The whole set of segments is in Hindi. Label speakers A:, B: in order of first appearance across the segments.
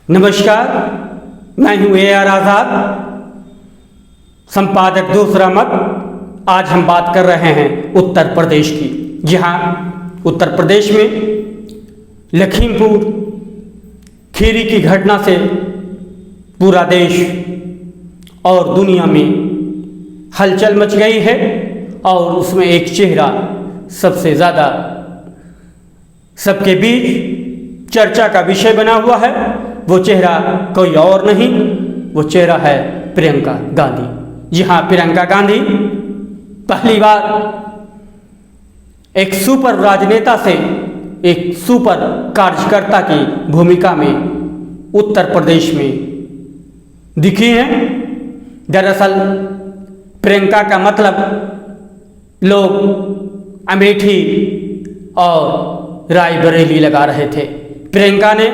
A: नमस्कार, मैं हूं AR आज़ाद, संपादक दूसरा मत। आज हम बात कर रहे हैं उत्तर प्रदेश की। जी हाँ, उत्तर प्रदेश में लखीमपुर खीरी की घटना से पूरा देश और दुनिया में हलचल मच गई है और उसमें एक चेहरा सबसे ज़्यादा सबके बीच चर्चा का विषय बना हुआ है। वो चेहरा कोई और नहीं, वो चेहरा है प्रियंका गांधी। जी हाँ, प्रियंका गांधी पहली बार एक सुपर राजनेता से एक सुपर कार्यकर्ता की भूमिका में उत्तर प्रदेश में दिखी हैं। दरअसल प्रियंका का मतलब लोग अमेठी और रायबरेली लगा रहे थे। प्रियंका ने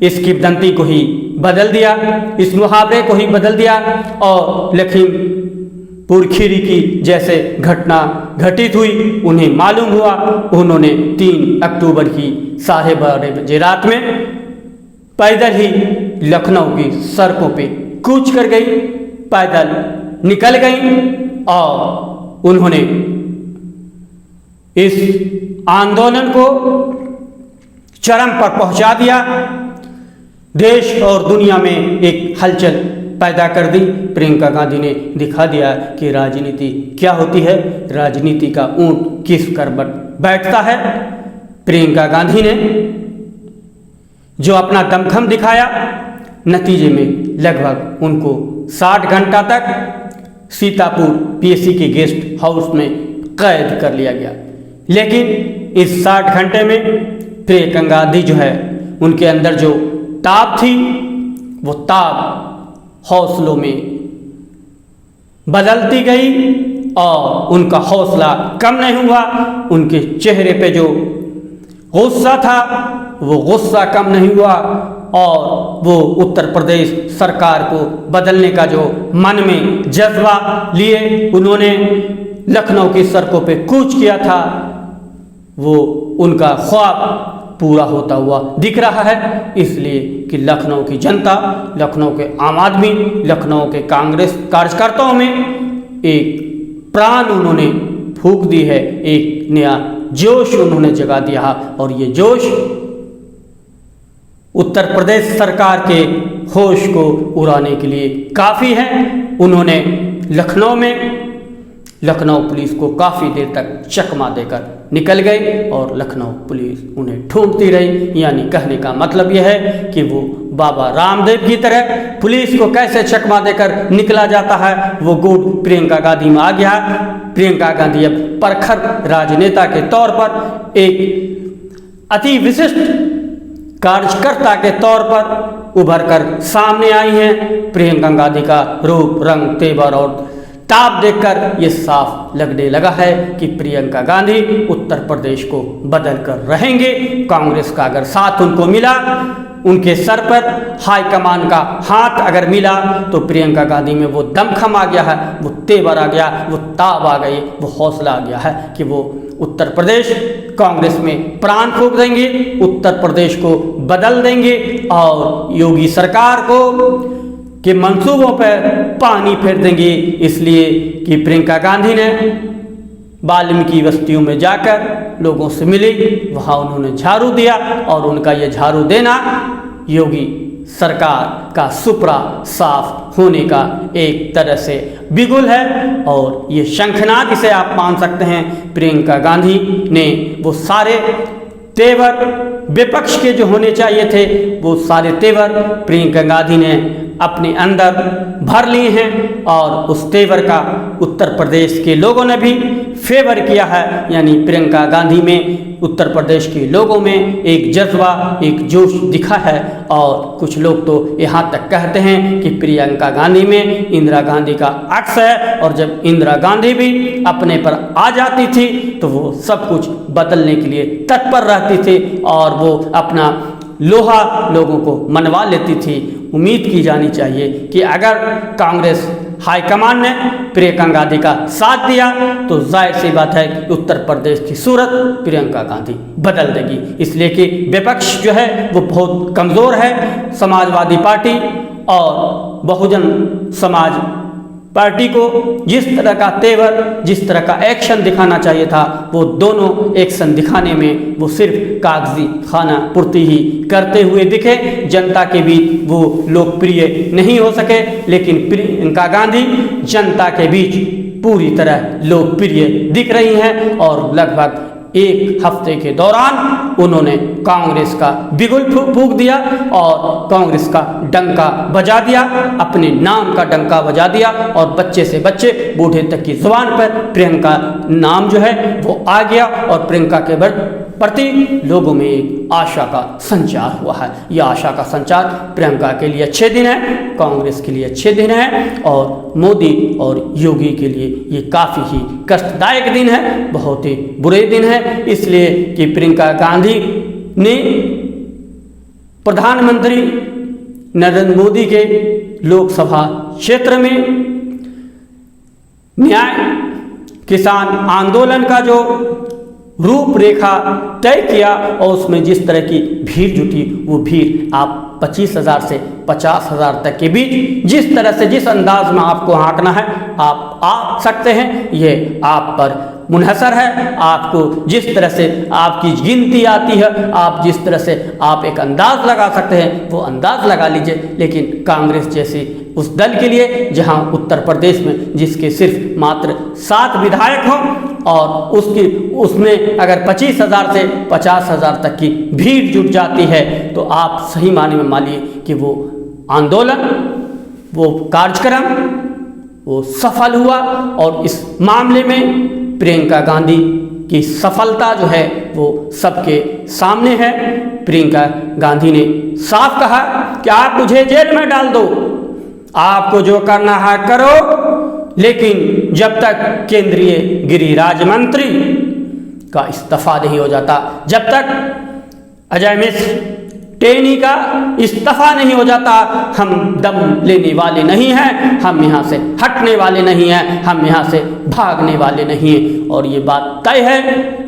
A: इस किंवदंती को ही बदल दिया, इस मुहावरे को ही बदल दिया और लखीमपुर खीरी की जैसे घटना घटित हुई, उन्हें मालूम हुआ। उन्होंने 3 अक्टूबर की 12:30 बजे रात में पैदल ही लखनऊ की सड़कों पे कूच कर गई, पैदल निकल गई और उन्होंने इस आंदोलन को चरम पर पहुंचा दिया। देश और दुनिया में एक हलचल पैदा कर दी। प्रियंका गांधी ने दिखा दिया कि राजनीति क्या होती है, राजनीति का ऊंट किस कर बैठता है। प्रियंका गांधी ने जो अपना दमखम दिखाया, नतीजे में लगभग उनको 60 घंटा तक सीतापुर PSC के गेस्ट हाउस में कैद कर लिया गया। लेकिन इस 60 घंटे में प्रियंका गांधी जो है, उनके अंदर जो ताप थी, वो ताप हौसलों में बदलती गई और उनका हौसला कम नहीं हुआ। उनके चेहरे पे जो गुस्सा था, वो गुस्सा कम नहीं हुआ और वो उत्तर प्रदेश सरकार को बदलने का जो मन में जज्बा लिए उन्होंने लखनऊ की सड़कों पे कूच किया था, वो उनका ख्वाब पूरा होता हुआ दिख रहा है। इसलिए कि लखनऊ की जनता, लखनऊ के आम आदमी, लखनऊ के कांग्रेस कार्यकर्ताओं में एक प्राण उन्होंने फूंक दी है, एक नया जोश उन्होंने जगा दिया और ये जोश उत्तर प्रदेश सरकार के होश को उड़ाने के लिए काफ़ी है। उन्होंने लखनऊ में लखनऊ पुलिस को काफ़ी देर तक चकमा देकर निकल गए और लखनऊ पुलिस उन्हें ढूंढती रही। यानी कहने का मतलब यह है कि वो बाबा रामदेव की तरह पुलिस को कैसे चकमा देकर निकला जाता है, वो गुण प्रियंका गांधी में आ गया। प्रियंका गांधी अब प्रखर राजनेता के तौर पर, एक अति विशिष्ट कार्यकर्ता के तौर पर उभर कर सामने आई हैं। प्रियंका गांधी का रूप, रंग, तेवर और ताप देखकर ये साफ लगने लगा है कि प्रियंका गांधी उत्तर प्रदेश को बदल कर रहेंगे। कांग्रेस का अगर साथ उनको मिला, उनके सर पर हाईकमान का हाथ अगर मिला, तो प्रियंका गांधी में वो दमखम आ गया है, वो तेवर आ गया, वो ताप आ गई, वो हौसला आ गया है कि वो उत्तर प्रदेश कांग्रेस में प्राण फूंक देंगे, उत्तर प्रदेश को बदल देंगे और योगी सरकार को के मंसूबों पर पानी फेर देंगे। इसलिए कि प्रियंका गांधी ने वाल्मीकि बस्तियों में जाकर लोगों से मिली, वहाँ उन्होंने झाड़ू दिया और उनका ये झाड़ू देना योगी सरकार का सुपरा साफ होने का एक तरह से बिगुल है और ये शंखनाद इसे आप मान सकते हैं। प्रियंका गांधी ने वो सारे तेवर विपक्ष के जो होने चाहिए थे, वो सारे तेवर प्रियंका गांधी ने अपने अंदर भर लिए हैं और उस तेवर का उत्तर प्रदेश के लोगों ने भी फेवर किया है। यानी प्रियंका गांधी में उत्तर प्रदेश के लोगों में एक जज्बा, एक जोश दिखा है और कुछ लोग तो यहाँ तक कहते हैं कि प्रियंका गांधी में इंदिरा गांधी का अक्स है और जब इंदिरा गांधी भी अपने पर आ जाती थी तो वो सब कुछ बदलने के लिए तत्पर रहती थी और वो अपना लोहा लोगों को मनवा लेती थी। उम्मीद की जानी चाहिए कि अगर कांग्रेस हाईकमान ने प्रियंका गांधी का साथ दिया तो जाहिर सी बात है कि उत्तर प्रदेश की सूरत प्रियंका गांधी बदल देगी। इसलिए कि विपक्ष जो है वो बहुत कमज़ोर है। समाजवादी पार्टी और बहुजन समाज पार्टी को जिस तरह का तेवर, जिस तरह का एक्शन दिखाना चाहिए था, वो दोनों एक्शन दिखाने में वो सिर्फ कागजी खाना पूर्ति ही करते हुए दिखे। जनता के बीच वो लोकप्रिय नहीं हो सके, लेकिन प्रियंका गांधी जनता के बीच पूरी तरह लोकप्रिय दिख रही हैं और लगभग एक हफ्ते के दौरान उन्होंने कांग्रेस का बिगुल फूंक दिया और कांग्रेस का डंका बजा दिया, अपने नाम का डंका बजा दिया और बच्चे से बच्चे बूढ़े तक की जुबान पर प्रियंका नाम जो है वो आ गया और प्रियंका के प्रति लोगों में एक आशा का संचार हुआ है। यह आशा का संचार प्रियंका के लिए अच्छे दिन है, कांग्रेस के लिए अच्छे दिन है और मोदी और योगी के लिए ये काफ़ी ही कष्टदायक दिन है, बहुत ही बुरे दिन है। इसलिए कि प्रियंका गांधी ने प्रधानमंत्री नरेंद्र मोदी के लोकसभा क्षेत्र में न्याय किसान आंदोलन का जो रूपरेखा तय किया और उसमें जिस तरह की भीड़ जुटी, वो भीड़ आप 25,000 से 50,000 तक के बीच जिस तरह से, जिस अंदाज में आपको आंकना है आप आ सकते हैं। ये आप पर मुनहसर है। आपको जिस तरह से आपकी गिनती आती है, आप जिस तरह से आप एक अंदाज लगा सकते हैं वो अंदाज लगा लीजिए। लेकिन कांग्रेस जैसी उस दल के लिए जहां उत्तर प्रदेश में जिसके सिर्फ मात्र 7 विधायक हों और उसमें अगर 25,000 से 50,000 तक की भीड़ जुट जाती है तो आप सही माने में मानिए कि वो आंदोलन, वो कार्यक्रम वो सफल हुआ। और इस मामले में प्रियंका गांधी की सफलता जो है वो सबके सामने है। प्रियंका गांधी ने साफ कहा कि आप मुझे जेल में डाल दो, आपको जो करना है करो, लेकिन जब तक केंद्रीय गृह राज्य मंत्री का इस्तीफा नहीं हो जाता, जब तक अजय मिश्र टेनी का इस्तीफा नहीं हो जाता, हम दम लेने वाले नहीं हैं, हम यहाँ से हटने वाले नहीं हैं, हम यहाँ से भागने वाले नहीं हैं। और ये बात तय है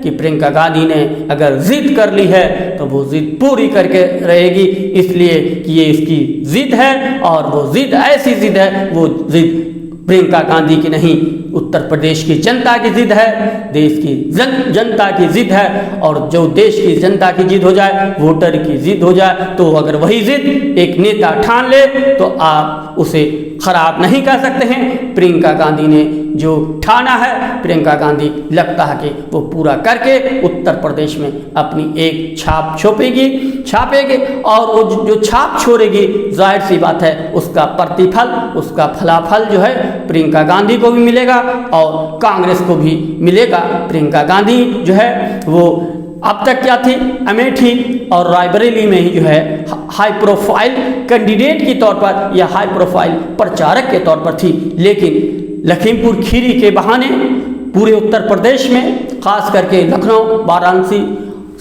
A: कि प्रियंका गांधी ने अगर जिद कर ली है तो वो जिद पूरी करके रहेगी, इसलिए कि ये इसकी जिद है और वो जिद ऐसी जिद है, वो जिद प्रियंका गांधी की नहीं, उत्तर प्रदेश की जनता की जिद है, देश की जनता की जिद है। और जो देश की जनता की जिद हो जाए, वोटर की जिद हो जाए, तो अगर वही जिद एक नेता ठान ले तो आप उसे खराब नहीं कर सकते हैं। प्रियंका गांधी ने जो ठाना है, प्रियंका गांधी लगता है कि वो पूरा करके उत्तर प्रदेश में अपनी एक छाप छापेगी और वो जो छाप छोड़ेगी, जाहिर सी बात है उसका प्रतिफल, उसका फलाफल जो है प्रियंका गांधी को भी मिलेगा और कांग्रेस को भी मिलेगा। प्रियंका गांधी जो है वो अब तक क्या थी, अमेठी और रायबरेली में ही जो है हाई प्रोफाइल कैंडिडेट के तौर पर या हाई प्रोफाइल प्रचारक के तौर पर थी, लेकिन लखीमपुर खीरी के बहाने पूरे उत्तर प्रदेश में, खास करके लखनऊ, वाराणसी,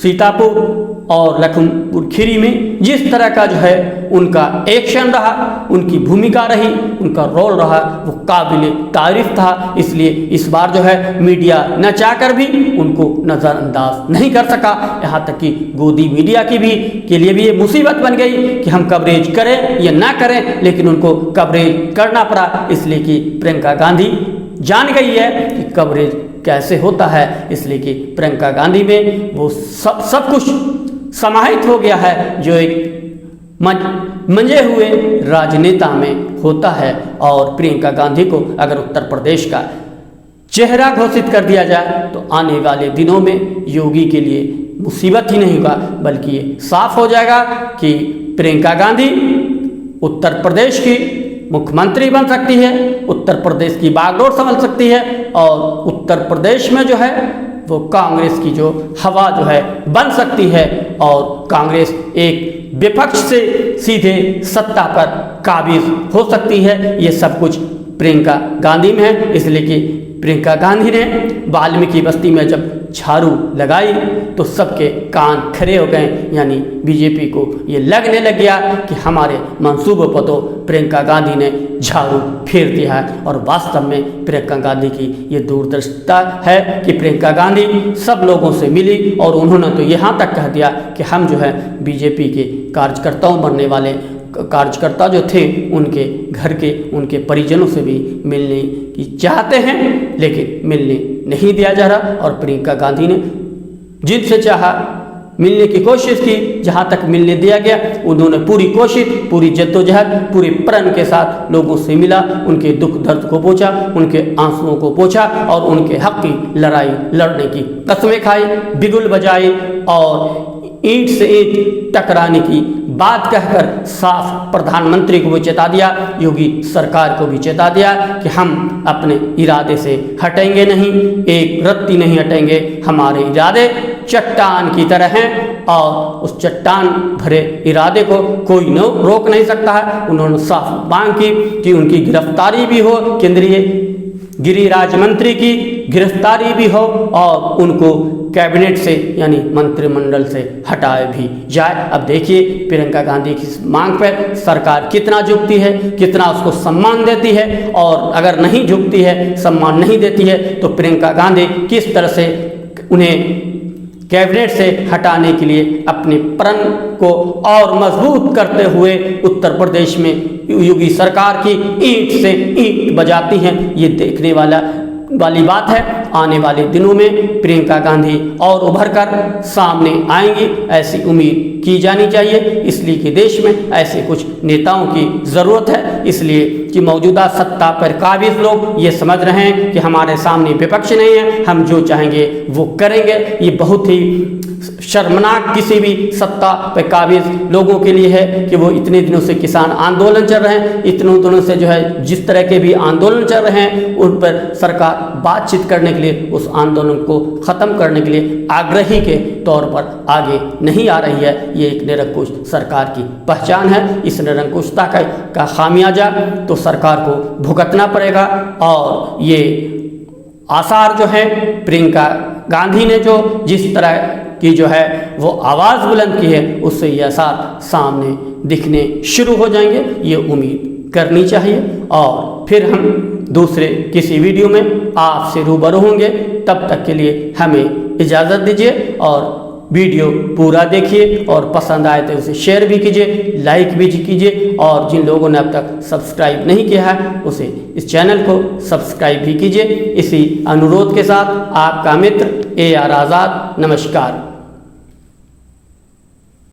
A: सीतापुर और लखीमपुर खीरी में जिस तरह का जो है उनका एक्शन रहा, उनकी भूमिका रही, उनका रोल रहा, वो काबिल तारीफ था। इसलिए इस बार जो है मीडिया न चाहकर भी उनको नज़रअंदाज नहीं कर सका। यहाँ तक कि गोदी मीडिया की भी के लिए भी ये मुसीबत बन गई कि हम कवरेज करें या ना करें, लेकिन उनको कवरेज करना पड़ा, इसलिए कि प्रियंका गांधी जान गई है कि कवरेज कैसे होता है। इसलिए कि प्रियंका गांधी में वो सब कुछ समाहित हो गया है जो एक मंजे हुए राजनेता में होता है। और प्रियंका गांधी को अगर उत्तर प्रदेश का चेहरा घोषित कर दिया जाए तो आने वाले दिनों में योगी के लिए मुसीबत ही नहीं होगा, बल्कि ये साफ हो जाएगा कि प्रियंका गांधी उत्तर प्रदेश की मुख्यमंत्री बन सकती है, उत्तर प्रदेश की बागडोर संभल सकती है और उत्तर प्रदेश में जो है वो कांग्रेस की जो हवा जो है बन सकती है और कांग्रेस एक विपक्ष से सीधे सत्ता पर काबिज हो सकती है। ये सब कुछ प्रियंका गांधी में है, इसलिए कि प्रियंका गांधी ने वाल्मीकि बस्ती में जब झाड़ू लगाई तो सबके कान खड़े हो गए, यानी बीजेपी को ये लगने लग गया कि हमारे मंसूबों पर तो प्रियंका गांधी ने झाड़ू फेर दिया है। और वास्तव में प्रियंका गांधी की ये दूरदर्शिता है कि प्रियंका गांधी सब लोगों से मिली और उन्होंने तो यहाँ तक कह दिया कि हम जो है बीजेपी के कार्यकर्ताओं बनने वाले कार्यकर्ता जो थे उनके घर के उनके परिजनों से भी मिलने की चाहते हैं, लेकिन मिलने नहीं दिया जा रहा। और प्रियंका गांधी ने जिनसे चाहा मिलने की कोशिश की, जहां तक मिलने दिया गया उन्होंने पूरी कोशिश, पूरी जद्दोजहद, पूरे प्रण के साथ लोगों से मिला, उनके दुख दर्द को पोंछा, उनके आंसुओं को पोंछा और उनके हक की लड़ाई लड़ने की कस्में खाई, बिगुल बजाई और ईंट से ईंट टकराने की बात कहकर साफ प्रधानमंत्री को भी चेता दिया, योगी सरकार को भी चेता दिया कि हम अपने इरादे से हटेंगे नहीं, एक रत्ती नहीं हटेंगे, हमारे इरादे चट्टान की तरह हैं और उस चट्टान भरे इरादे को कोई रोक नहीं सकता है। उन्होंने साफ मांग की कि उनकी गिरफ्तारी भी हो, केंद्रीय गृह राज्य मंत्री की गिरफ्तारी भी हो और उनको कैबिनेट से यानी मंत्रिमंडल से हटाए भी जाए। अब देखिए प्रियंका गांधी की मांग पर सरकार कितना झुकती है, कितना उसको सम्मान देती है, और अगर नहीं झुकती है, सम्मान नहीं देती है तो प्रियंका गांधी किस तरह से उन्हें कैबिनेट से हटाने के लिए अपने प्रण को और मजबूत करते हुए उत्तर प्रदेश में योगी सरकार की ईंट से ईंट बजाती हैं, ये देखने वाली बात है। आने वाले दिनों में प्रियंका गांधी और उभर कर सामने आएंगी, ऐसी उम्मीद की जानी चाहिए। इसलिए कि देश में ऐसे कुछ नेताओं की ज़रूरत है, इसलिए कि मौजूदा सत्ता पर काबिज लोग ये समझ रहे हैं कि हमारे सामने विपक्ष नहीं है, हम जो चाहेंगे वो करेंगे। ये बहुत ही शर्मनाक किसी भी सत्ता पर काबिज लोगों के लिए है कि वो इतने दिनों से किसान आंदोलन चल रहे हैं, इतने दिनों से जो है जिस तरह के भी आंदोलन चल रहे हैं उन पर सरकार बातचीत करने के लिए, उस आंदोलन को ख़त्म करने के लिए आग्रही के तौर पर आगे नहीं आ रही है। ये एक निरंकुश सरकार की पहचान है। इस निरंकुशता का खामियाजा तो सरकार को भुगतना पड़ेगा और ये आसार जो है प्रियंका गांधी ने जो जिस तरह की जो है वो आवाज़ बुलंद की है उससे ये आसार सामने दिखने शुरू हो जाएंगे, ये उम्मीद करनी चाहिए। और फिर हम दूसरे किसी वीडियो में आपसे रूबरू होंगे, तब तक के लिए हमें इजाज़त दीजिए और वीडियो पूरा देखिए और पसंद आए तो उसे शेयर भी कीजिए, लाइक भी कीजिए और जिन लोगों ने अब तक सब्सक्राइब नहीं किया है उसे इस चैनल को सब्सक्राइब भी कीजिए। इसी अनुरोध के साथ आपका मित्र AR आज़ाद, नमस्कार।